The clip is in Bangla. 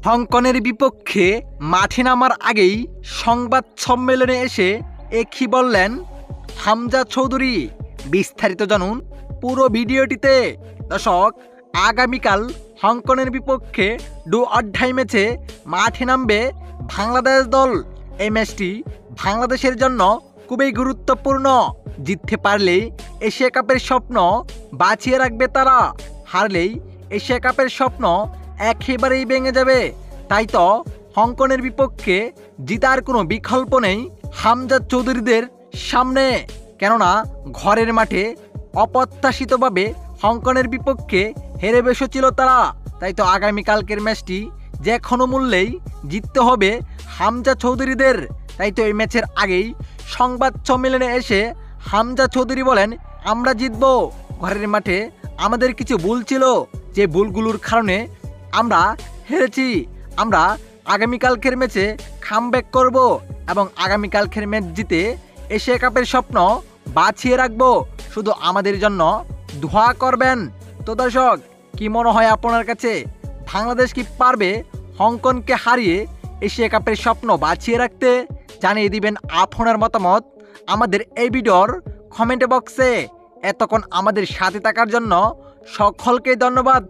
হংকংয়ের বিপক্ষে মাঠে নামার আগেই সংবাদ সম্মেলনে এসে একই বললেন হামজা চৌধুরী। বিস্তারিত জানুন পুরো ভিডিওটিতে। দর্শক, আগামীকাল হংকংয়ের বিপক্ষে ডু অর ডাই ম্যাচে মাঠে নামবে বাংলাদেশ দল। এই ম্যাচটি বাংলাদেশের জন্য খুবই গুরুত্বপূর্ণ। জিততে পারলেই এশিয়া কাপের স্বপ্ন বাঁচিয়ে রাখবে তারা, হারলেই এশিয়া কাপের স্বপ্ন একেবারেই ভেঙে যাবে। তাই তো হংকংয়ের বিপক্ষে জিতার কোনো বিকল্প নেই হামজা চৌধুরীদের সামনে। কেননা ঘরের মাঠে অপ্রত্যাশিতভাবে হংকংয়ের বিপক্ষে হেরে বসেছিল তারা। তাই তো আগামীকালকের ম্যাচটি যে কোনো মূল্যেই জিততে হবে হামজা চৌধুরীদের। তাই তো এই ম্যাচের আগেই সংবাদ সম্মেলনে এসে হামজা চৌধুরী বলেন, আমরা জিতবো। ঘরের মাঠে আমাদের কিছু ভুল ছিল, যে ভুলগুলোর কারণে আমরা হেরেছি। আমরা আগামীকালকের ম্যাচে কামব্যাক করব এবং আগামীকালকের ম্যাচ জিতে এশিয়া কাপের স্বপ্ন বাঁচিয়ে রাখবো। শুধু আমাদের জন্য দোয়া করবেন। তো দর্শক, কি মনে হয় আপনার কাছে, বাংলাদেশ কি পারবে হংকংকে হারিয়ে এশিয়া কাপের স্বপ্ন বাঁচিয়ে রাখতে? জানিয়ে দিবেন আপনার মতামত আমাদের এই ভিডিওর কমেন্ট বক্সে। এতক্ষণ আমাদের সাথে থাকার জন্য সকলকে ধন্যবাদ।